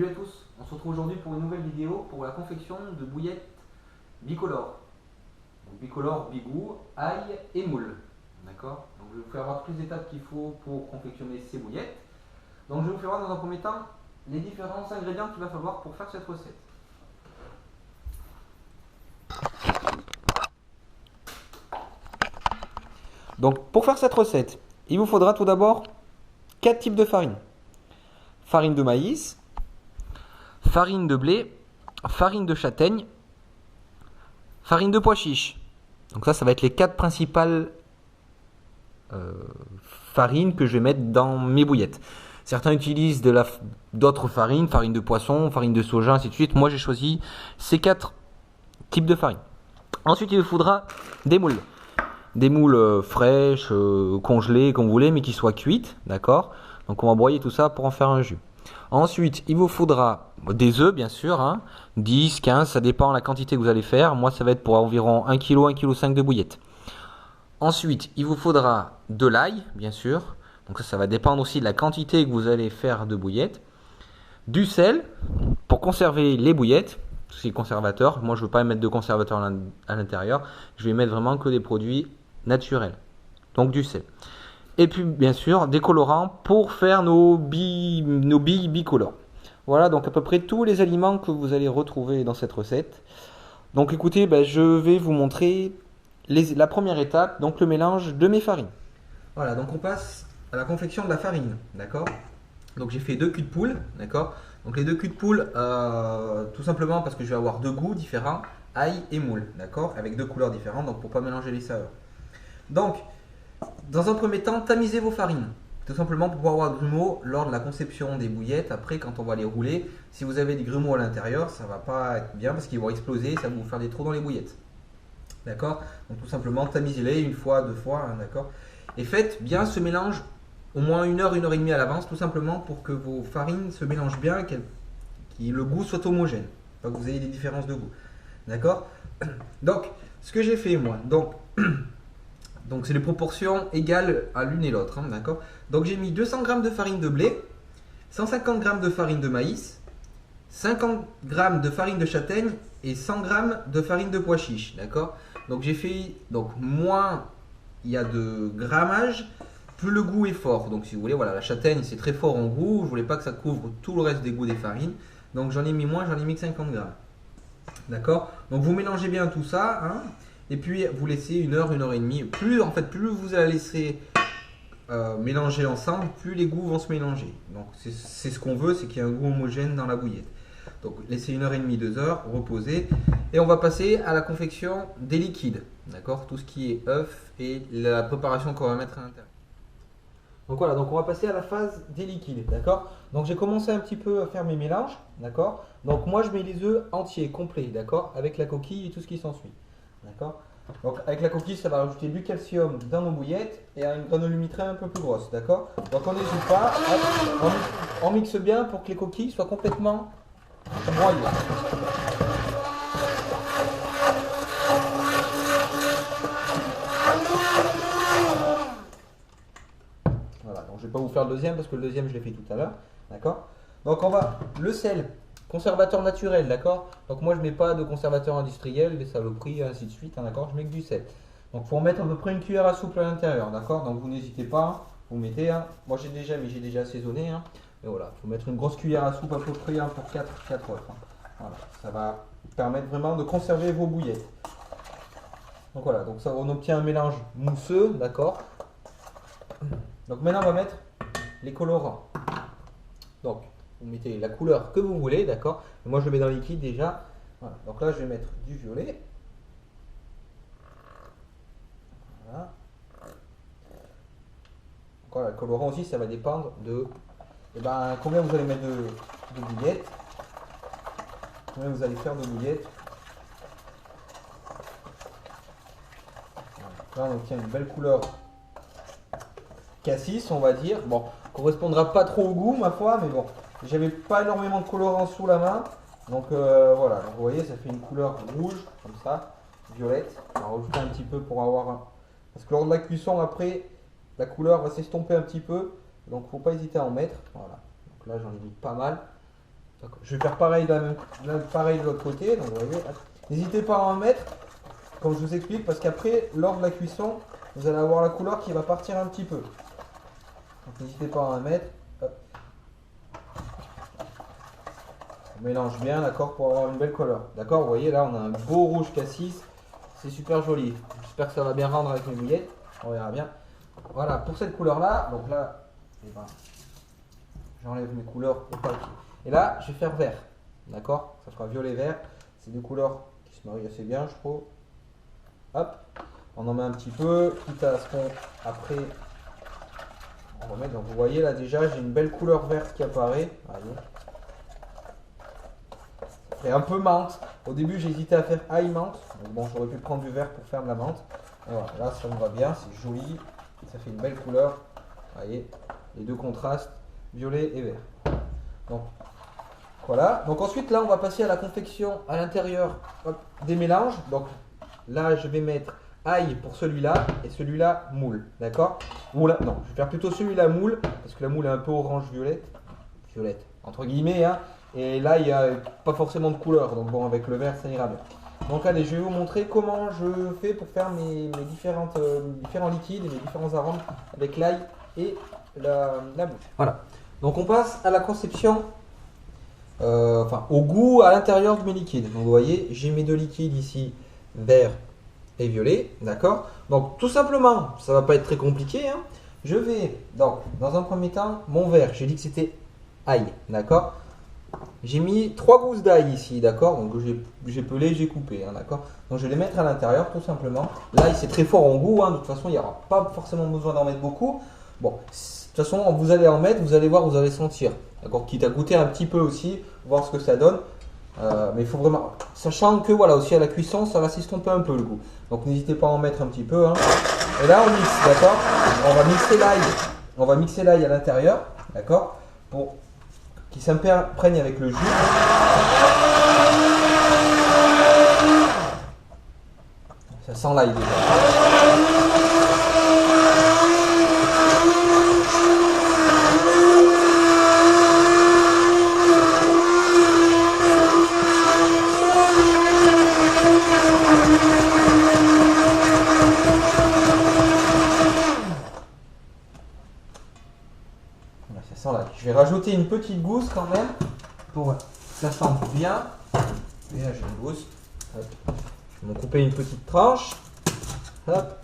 Salut à tous, on se retrouve aujourd'hui pour une nouvelle vidéo pour la confection de bouillettes bicolores. Donc, bicolore, bigou, ail et moule. D'accord. Donc je vais vous faire voir toutes les étapes qu'il faut pour confectionner ces bouillettes. Donc je vais vous faire voir dans un premier temps les différents ingrédients qu'il va falloir pour faire cette recette. Donc pour faire cette recette, il vous faudra tout d'abord 4 types de farine. Farine de maïs, farine de blé, farine de châtaigne, farine de pois chiche. Donc ça va être les 4 principales farines que je vais mettre dans mes bouillettes. Certains utilisent d'autres farines, farine de poisson, farine de soja, ainsi de suite. Moi j'ai choisi ces 4 types de farine. Ensuite il vous faudra des moules. Des moules fraîches, congelées, comme vous voulez, mais qui soient cuites, d'accord. Donc on va broyer tout ça pour en faire un jus. Ensuite, il vous faudra des œufs, bien sûr, hein, 10, 15, ça dépend de la quantité que vous allez faire. Moi, ça va être pour environ 1 kg, 1,5 kg de bouillettes. Ensuite, il vous faudra de l'ail, bien sûr. Donc ça va dépendre aussi de la quantité que vous allez faire de bouillettes. Du sel, pour conserver les bouillettes. C'est conservateur. Moi, je ne veux pas mettre de conservateur à l'intérieur. Je vais mettre vraiment que des produits naturels. Donc du sel. Et puis, bien sûr, des colorants pour faire nos billes bicolores. Voilà, donc à peu près tous les aliments que vous allez retrouver dans cette recette. Donc écoutez, je vais vous montrer la première étape, donc le mélange de mes farines. Voilà, donc on passe à la confection de la farine, d'accord. Donc j'ai fait 2 culs de poule, d'accord. Donc les 2 culs de poule, tout simplement parce que je vais avoir 2 goûts différents, ail et moule, d'accord, avec 2 couleurs différentes, donc pour pas mélanger les saveurs. Donc, dans un premier temps, tamisez vos farines, tout simplement pour pouvoir avoir de grumeaux lors de la conception des bouillettes. Après, quand on va les rouler, si vous avez des grumeaux à l'intérieur, ça va pas être bien parce qu'ils vont exploser, ça va vous faire des trous dans les bouillettes. D'accord. Donc tout simplement, tamisez-les une fois, 2 fois, hein, d'accord. Et faites bien ce mélange au moins 1 heure, 1 heure et demie à l'avance, tout simplement pour que vos farines se mélangent bien, que le goût soit homogène, pas que vous ayez des différences de goût. D'accord. Donc, ce que j'ai fait moi, donc c'est les proportions égales à l'une et l'autre, hein, d'accord. Donc j'ai mis 200 g de farine de blé, 150 g de farine de maïs, 50 g de farine de châtaigne et 100 g de farine de pois chiche, d'accord. Donc j'ai fait, donc moins il y a de grammage, plus le goût est fort. Donc si vous voulez, voilà, la châtaigne c'est très fort en goût, je voulais pas que ça couvre tout le reste des goûts des farines, donc j'en ai mis moins, j'en ai mis que 50 g, d'accord. Donc vous mélangez bien tout ça, hein. Et puis vous laissez 1 heure, 1 heure et demie. Plus vous allez laisser mélanger ensemble, plus les goûts vont se mélanger. Donc c'est ce qu'on veut, c'est qu'il y ait un goût homogène dans la bouillette. Donc laissez 1 heure et demie, 2 heures, reposer. Et on va passer à la confection des liquides. D'accord. Tout ce qui est œuf et la préparation qu'on va mettre à l'intérieur. Donc voilà, donc on va passer à la phase des liquides, d'accord. Donc j'ai commencé un petit peu à faire mes mélanges, d'accord. Donc moi je mets les œufs entiers, complets, d'accord, avec la coquille et tout ce qui s'ensuit. D'accord. Donc avec la coquille, ça va rajouter du calcium dans nos bouillettes et une granulométrie un peu plus grosse. D'accord. Donc on n'hésite pas, on mixe bien pour que les coquilles soient complètement broyées. Voilà, donc je ne vais pas vous faire le deuxième parce que le deuxième je l'ai fait tout à l'heure. D'accord. Donc on va, le sel. Conservateur naturel, d'accord. Donc moi je mets pas de conservateur industriel, des saloperies, ainsi de suite, hein, d'accord. Je mets que du sel. Donc faut en mettre à peu près 1 cuillère à soupe à l'intérieur, d'accord. Donc vous n'hésitez pas, vous mettez, hein. Moi j'ai déjà assaisonné, hein. Et voilà, il faut mettre une grosse cuillère à soupe à peu près, hein, pour 4 œufs. Hein. Voilà, ça va permettre vraiment de conserver vos bouillettes. Donc voilà, donc ça on obtient un mélange mousseux, d'accord. Donc maintenant on va mettre les colorants. Donc vous mettez la couleur que vous voulez, d'accord. Moi je le mets dans le liquide déjà. Voilà. Donc là je vais mettre du violet. Voilà. Donc voilà, le colorant aussi ça va dépendre de combien vous allez mettre de bouillettes. Combien vous allez faire de bouillettes. Voilà. Là on obtient une belle couleur cassis, on va dire. Bon, correspondra pas trop au goût ma foi, mais bon. J'avais pas énormément de colorant sous la main, donc voilà, donc vous voyez ça fait une couleur rouge, comme ça, violette. On va rajouter un petit peu pour avoir un... Parce que lors de la cuisson après, la couleur va s'estomper un petit peu, donc faut pas hésiter à en mettre. Voilà, donc là j'en ai mis pas mal. Je vais faire pareil pareil de l'autre côté. Donc, vous voyez, n'hésitez pas à en mettre, comme je vous explique, parce qu'après, lors de la cuisson, vous allez avoir la couleur qui va partir un petit peu. Donc n'hésitez pas à en mettre. Hop. On mélange bien, d'accord, pour avoir une belle couleur. D'accord, vous voyez, là, on a un beau rouge cassis. C'est super joli. J'espère que ça va bien rendre avec mes bouillettes. On verra bien. Voilà, pour cette couleur-là, donc là, eh ben, j'enlève mes couleurs au papier. Et là, je vais faire vert. D'accord, ça fera violet-vert. C'est deux couleurs qui se marient assez bien, je trouve. Hop, on en met un petit peu, quitte à ce qu'on, après, on remet. Donc vous voyez là déjà, j'ai une belle couleur verte qui apparaît. Voyez. Ça fait un peu menthe. Au début, j'hésitais à faire ail menthe. Donc bon, j'aurais pu prendre du vert pour faire de la menthe. Et voilà, là, ça me va bien, c'est joli. Ça fait une belle couleur. Vous voyez, les deux contrastes, violet et vert. Donc voilà. Donc ensuite, là, on va passer à la confection à l'intérieur des mélanges. Donc là, je vais mettre ail pour celui-là et celui-là moule. D'accord? Non, je vais faire plutôt celui-là moule parce que la moule est un peu orange-violette. Violette, entre guillemets. Hein, et là, il n'y a pas forcément de couleur. Donc bon, avec le vert, ça ira bien. Donc allez, je vais vous montrer comment je fais pour faire mes différents liquides et mes différents arômes avec l'ail et la moule. Voilà. Donc on passe à la conception, au goût à l'intérieur de mes liquides. Donc vous voyez, j'ai mes deux liquides ici, vert et violet, d'accord. Donc tout simplement, ça va pas être très compliqué. Hein. Je vais, donc, dans un premier temps, mon vert, j'ai dit que c'était ail, d'accord. J'ai mis 3 gousses d'ail ici, d'accord. Donc j'ai pelé, j'ai coupé, hein, d'accord. Donc je vais les mettre à l'intérieur, tout simplement. L'ail c'est très fort en goût, hein. De toute façon il n'y aura pas forcément besoin d'en mettre beaucoup. Bon, de toute façon vous allez en mettre, vous allez voir, vous allez sentir, d'accord. Quitte à goûter un petit peu aussi, voir ce que ça donne. Mais il faut vraiment, sachant que voilà, aussi à la cuisson, ça va s'estomper un peu le goût. Donc n'hésitez pas à en mettre un petit peu. Hein. Et là on mixe, d'accord. On va mixer l'ail à l'intérieur, d'accord, pour qu'il s'imprègne avec le jus. Ça sent l'ail déjà. Je vais rajouter une petite gousse quand même pour que ça sente bien. Et là j'ai une gousse. Hop. Je vais m'en couper une petite tranche. Hop.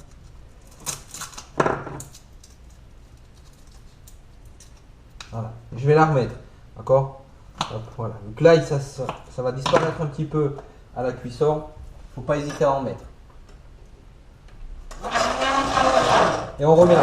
Voilà. Je vais la remettre. D'accord. Voilà. Donc là ça va disparaître un petit peu à la cuisson. Faut pas hésiter à en mettre. Et on remet là.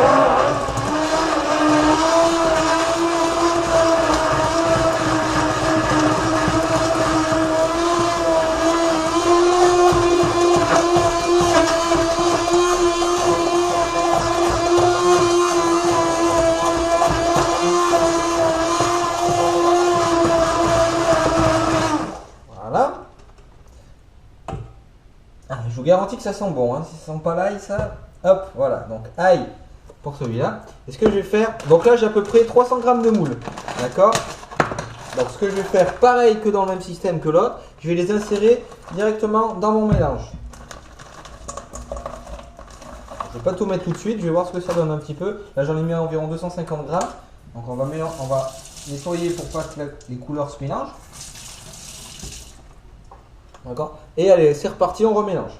Je vous garantis que ça sent bon, hein. Si ça sent pas l'ail, ça, hop, voilà. Donc ail pour celui-là. Et ce que je vais faire, donc là j'ai à peu près 300 g de moule, d'accord. Donc ce que je vais faire, pareil que dans le même système que l'autre, je vais les insérer directement dans mon mélange. Je vais pas tout mettre tout de suite, je vais voir ce que ça donne un petit peu. Là j'en ai mis environ 250 g. Donc on va nettoyer pour pas que les couleurs se mélangent. D'accord. Et allez, c'est reparti, on remélange.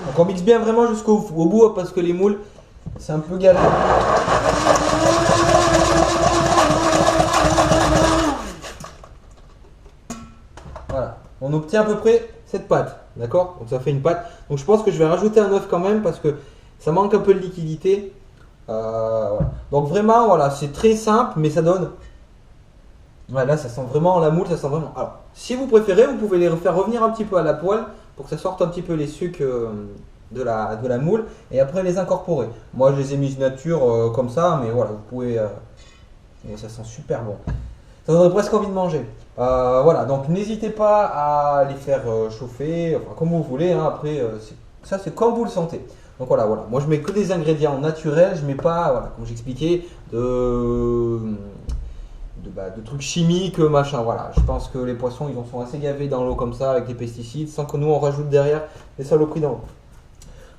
Donc on mixe bien vraiment jusqu'au bout parce que les moules, c'est un peu galère. Voilà, on obtient à peu près cette pâte, d'accord. Donc ça fait une pâte. Donc je pense que je vais rajouter un œuf quand même parce que ça manque un peu de liquidité. Voilà. Donc vraiment, voilà, c'est très simple, mais ça donne. Ouais, là, ça sent vraiment la moule, ça sent vraiment. Alors, si vous préférez, vous pouvez les faire revenir un petit peu à la poêle pour que ça sorte un petit peu les sucs de la moule et après les incorporer. Moi, je les ai mis nature comme ça, mais voilà, vous pouvez. Et ça sent super bon. Ça donne presque envie de manger. Voilà, donc n'hésitez pas à les faire chauffer, enfin, comme vous voulez. Hein. Après, ça, c'est comme vous le sentez. Donc voilà, voilà. Moi, je mets que des ingrédients naturels. Je mets pas, voilà, comme j'expliquais, de trucs chimiques, machin. Voilà, je pense que les poissons, ils en sont assez gavés dans l'eau comme ça avec des pesticides, sans que nous on rajoute derrière des saloperies dans l'eau.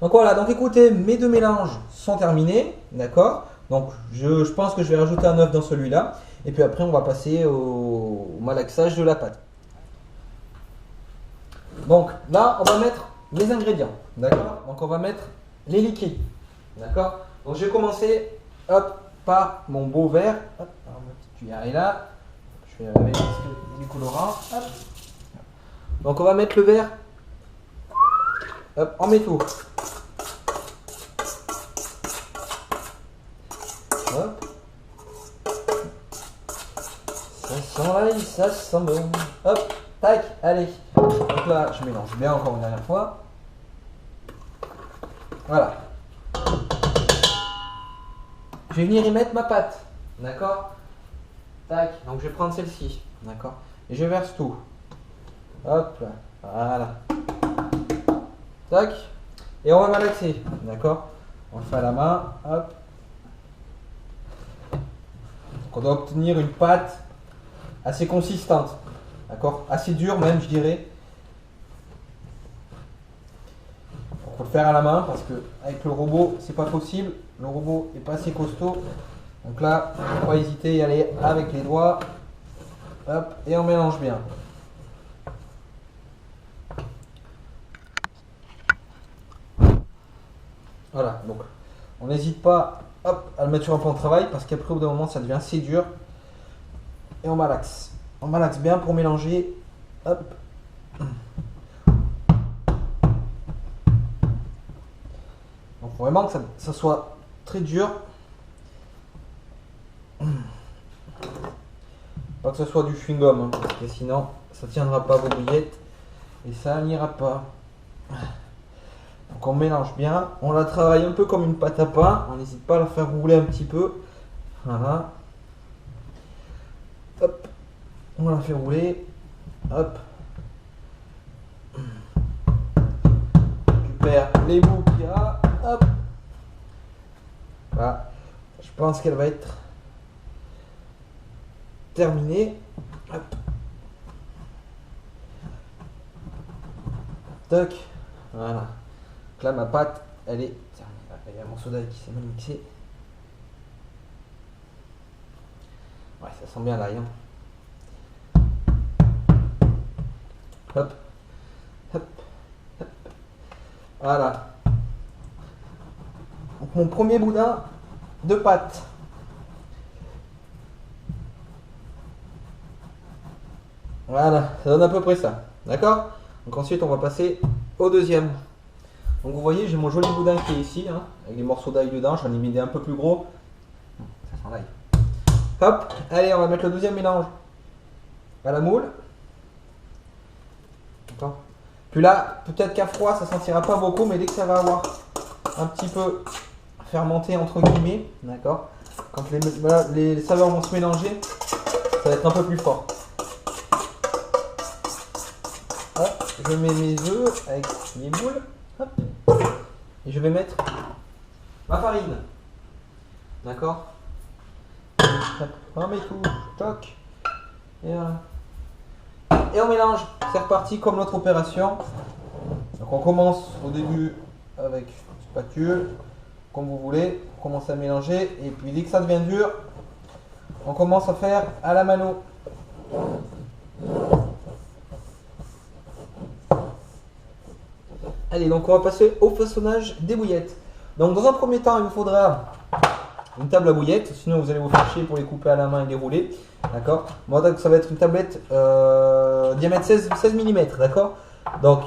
Donc voilà, donc écoutez, mes deux mélanges sont terminés, d'accord. Donc je pense que je vais rajouter un œuf dans celui-là, et puis après on va passer au malaxage de la pâte. Donc là, on va mettre les ingrédients, d'accord. Donc on va mettre les liquides, d'accord. Donc je vais commencer, hop, par mon beau verre. Hop, alors ma petite cuillère est là. Je vais avec les colorants. Hop. Donc on va mettre le verre. Hop, on met tout. Hop. Ça sent l'ail, ça sent bon. Hop, tac, allez. Donc là, je mélange bien encore une dernière fois. Voilà. Je vais venir y mettre ma pâte. D'accord. Tac, donc je vais prendre celle-ci. D'accord. Et je verse tout. Hop là. Voilà. Tac. Et on va malaxer. D'accord. On le fait à la main. Hop. Donc on doit obtenir une pâte assez consistante. D'accord. Assez dure même, je dirais. Il faut le faire à la main parce que avec le robot, c'est pas possible. Le robot est pas assez costaud. Donc là, il ne faut pas hésiter à y aller avec les doigts. Hop, et on mélange bien. Voilà, donc on n'hésite pas hop, à le mettre sur un plan de travail parce qu'après au bout d'un moment ça devient assez dur. Et on malaxe. On malaxe bien pour mélanger. Hop. Donc faut vraiment que ça soit très dur. Pas que ce soit du chewing-gum, hein, parce que sinon ça tiendra pas vos bouillettes et ça n'ira pas. Donc on mélange bien, on la travaille un peu comme une pâte à pain, on n'hésite pas à la faire rouler un petit peu. Voilà. Hop, on la fait rouler. Hop. On récupère les bouts qu'il y a. Hop. Voilà. Je pense qu'elle va être terminée. Hop. Toc. Voilà. Donc là, ma pâte, elle est. Il y a un morceau d'ail qui s'est mal mixé. Ouais, ça sent bien l'ail. Hein. Hop. Hop. Hop. Voilà. Donc, mon premier boudin de pâte. Voilà, ça donne à peu près ça. D'accord. Donc ensuite, on va passer au deuxième. Donc vous voyez, j'ai mon joli boudin qui est ici, hein, avec les morceaux d'ail dedans. J'en ai mis des un peu plus gros. Ça sent l'ail. Hop, allez, on va mettre le deuxième mélange à la moule. D'accord. Puis là, peut-être qu'à froid, ça sentira pas beaucoup, mais dès que ça va avoir un petit peu fermenté entre guillemets, d'accord. Quand les saveurs vont se mélanger, ça va être un peu plus fort. Hop, je mets mes œufs avec mes moules. Hop. Et je vais mettre ma farine. D'accord. On met tout. Toc. Et on mélange. C'est reparti comme l'autre opération. Donc on commence au début avec une spatule. Comme vous voulez. On commence à mélanger. Et puis dès que ça devient dur, on commence à faire à la mano. Allez, donc on va passer au façonnage des bouillettes. Donc dans un premier temps, il vous faudra une table à bouillettes, sinon vous allez vous faire chier pour les couper à la main et les rouler. D'accord. Moi, ça va être une tablette diamètre 16 mm, d'accord. Donc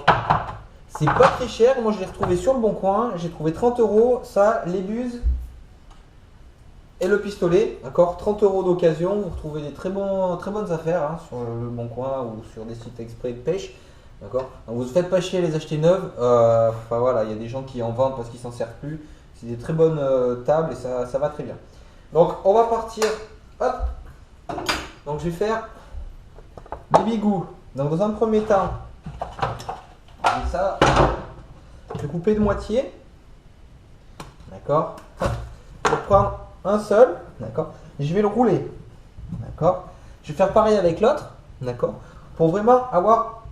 c'est pas très cher, moi je l'ai retrouvé sur le bon coin, j'ai trouvé 30 €, ça, les buses, et le pistolet, d'accord, 30 € d'occasion, vous retrouvez des très bonnes affaires hein, sur le Bon Coin ou sur des sites exprès de pêche, d'accord. Donc vous ne faites pas chier à les acheter neuves, enfin voilà, il y a des gens qui en vendent parce qu'ils s'en servent plus, c'est des très bonnes tables et ça va très bien. Donc on va partir, hop, donc je vais faire des bigous. Donc dans un premier temps, j'ai ça, je vais couper de moitié, d'accord. Je vais prendre un seul, d'accord, et je vais le rouler, d'accord. Je vais faire pareil avec l'autre, d'accord, pour vraiment avoir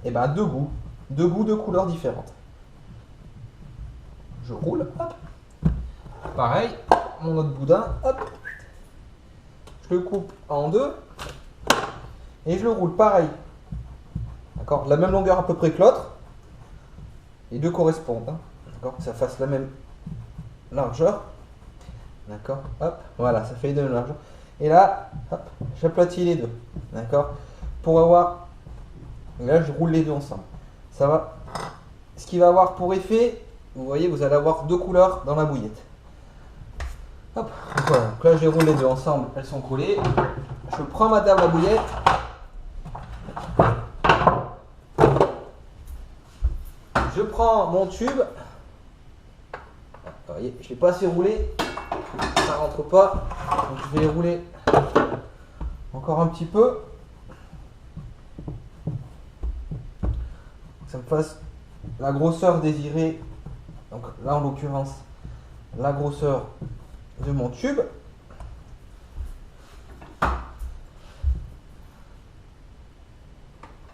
deux goûts, deux couleurs différentes. Je roule, hop, pareil, mon autre boudin, hop, je le coupe en deux et je le roule pareil, d'accord, la même longueur à peu près que l'autre, les deux correspondent, hein, d'accord, que ça fasse la même largeur. D'accord, hop, voilà, ça fait les deux largeur. Et là, hop, j'aplatis les deux. D'accord, pour avoir. Là, je roule les deux ensemble. Ça va. Ce qui va avoir pour effet, vous voyez, vous allez avoir deux couleurs dans la bouillette. Hop, voilà. Donc là, je les roule les deux ensemble, elles sont collées. Je prends ma table à bouillette. Je prends mon tube. Vous voyez, je ne l'ai pas assez roulé. Ça rentre pas, donc je vais les rouler encore un petit peu, que ça me fasse la grosseur désirée, donc là en l'occurrence la grosseur de mon tube.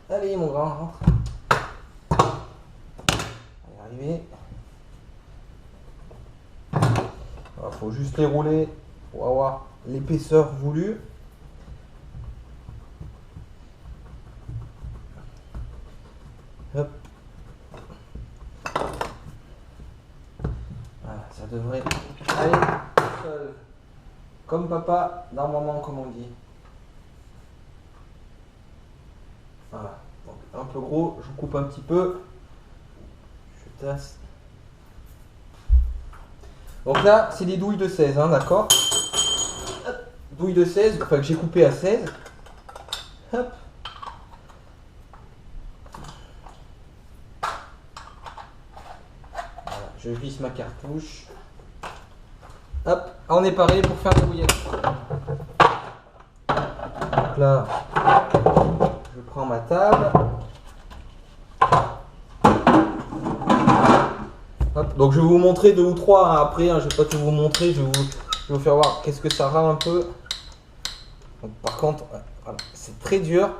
Allez mon grand, rentre. On va y arriver. Il faut juste les rouler pour avoir l'épaisseur voulue. Hop. Voilà, ça devrait aller seul. Comme papa, normalement, comme on dit. Voilà. Donc, un peu gros, je coupe un petit peu. Je tasse. Donc là, c'est des douilles de 16, hein, d'accord. Douilles de 16, enfin que j'ai coupé à 16. Hop. Voilà, je visse ma cartouche. Hop, on est paré pour faire la bouillette. Donc là, je prends ma table. Hop, donc je vais vous montrer deux ou trois hein, après, hein, je vais pas tout vous montrer, je vais vous faire voir qu'est-ce que ça rend un peu. Donc, par contre, voilà, c'est très dur.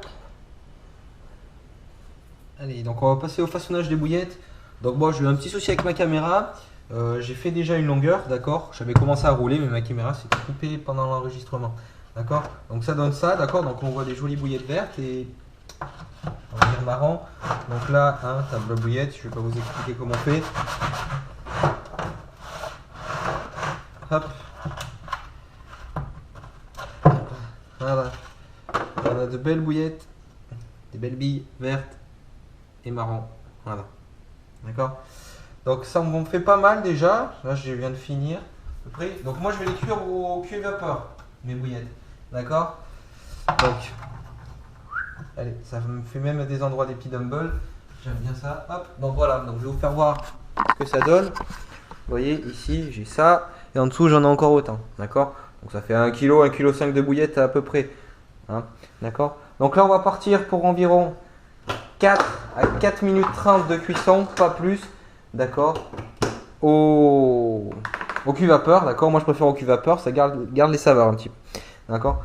Allez, donc on va passer au façonnage des bouillettes. Donc moi j'ai eu un petit souci avec ma caméra. J'ai fait déjà une longueur, d'accord. J'avais commencé à rouler, mais ma caméra s'était coupée pendant l'enregistrement. D'accord. Donc ça donne ça, d'accord. Donc on voit des jolies bouillettes vertes et on va dire marrant. Donc là, hein, table à bouillette, je vais pas vous expliquer comment on fait. Hop. Voilà. On a de belles bouillettes, des belles billes vertes et marron. Voilà. D'accord. Donc ça me fait pas mal déjà. Là je viens de finir. À peu près. Donc moi je vais les cuire au cuir vapeur, mes bouillettes. D'accord. Donc allez, ça me fait même des endroits des petits dumbbells. J'aime bien ça. Hop. Donc voilà. Donc je vais vous faire voir ce que ça donne. Vous voyez ici j'ai ça et en dessous j'en ai encore autant. D'accord. Donc ça fait 1 kg, 1,5 kg de bouillettes à peu près. Hein, d'accord. Donc là on va partir pour environ 4 à 4 minutes 30 de cuisson, pas plus. D'accord. Au cuit vapeur, d'accord. Moi je préfère au cuit vapeur, ça garde les saveurs un petit peu. D'accord.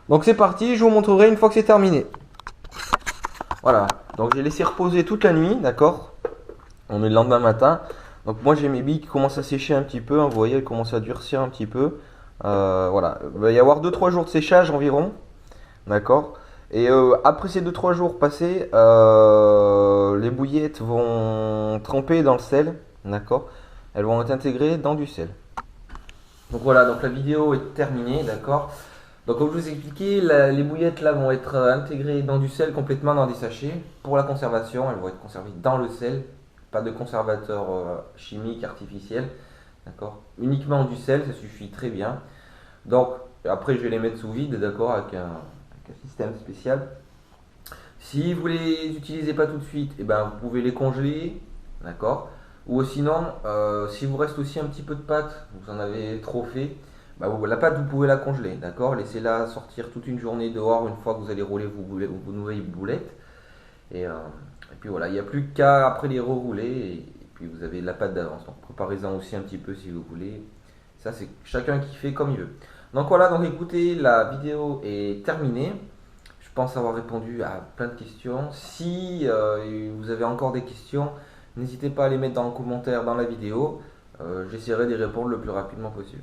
Donc c'est parti, je vous montrerai une fois que c'est terminé. Voilà. Donc j'ai laissé reposer toute la nuit, d'accord. On est le lendemain matin. Donc moi j'ai mes billes qui commencent à sécher un petit peu, hein, vous voyez, elles commencent à durcir un petit peu. Voilà. Il va y avoir 2-3 jours de séchage environ. D'accord. Et après ces 2-3 jours passés, les bouillettes vont tremper dans le sel. D'accord. Elles vont être intégrées dans du sel. Donc voilà, donc la vidéo est terminée. D'accord. Donc comme je vous ai expliqué, les bouillettes là vont être intégrées dans du sel complètement dans des sachets. Pour la conservation, elles vont être conservées dans le sel. Pas de conservateur chimique artificiel. D'accord? Uniquement du sel, ça suffit très bien. Donc, après, je vais les mettre sous vide, d'accord, avec un système spécial. Si vous les utilisez pas tout de suite, eh ben, vous pouvez les congeler, d'accord? Ou sinon, si vous reste aussi un petit peu de pâte, vous en avez trop fait, bah, la pâte, vous pouvez la congeler, d'accord? Laissez-la sortir toute une journée dehors une fois que vous allez rouler vos nouvelles boulettes. Et, euh, et puis voilà, il n'y a plus qu'à après les rerouler et puis vous avez de la pâte d'avance. Donc préparez-en aussi un petit peu si vous voulez. Ça, c'est chacun qui fait comme il veut. Donc voilà, donc écoutez, la vidéo est terminée. Je pense avoir répondu à plein de questions. Si vous avez encore des questions, n'hésitez pas à les mettre dans le commentaire dans la vidéo. J'essaierai d'y répondre le plus rapidement possible.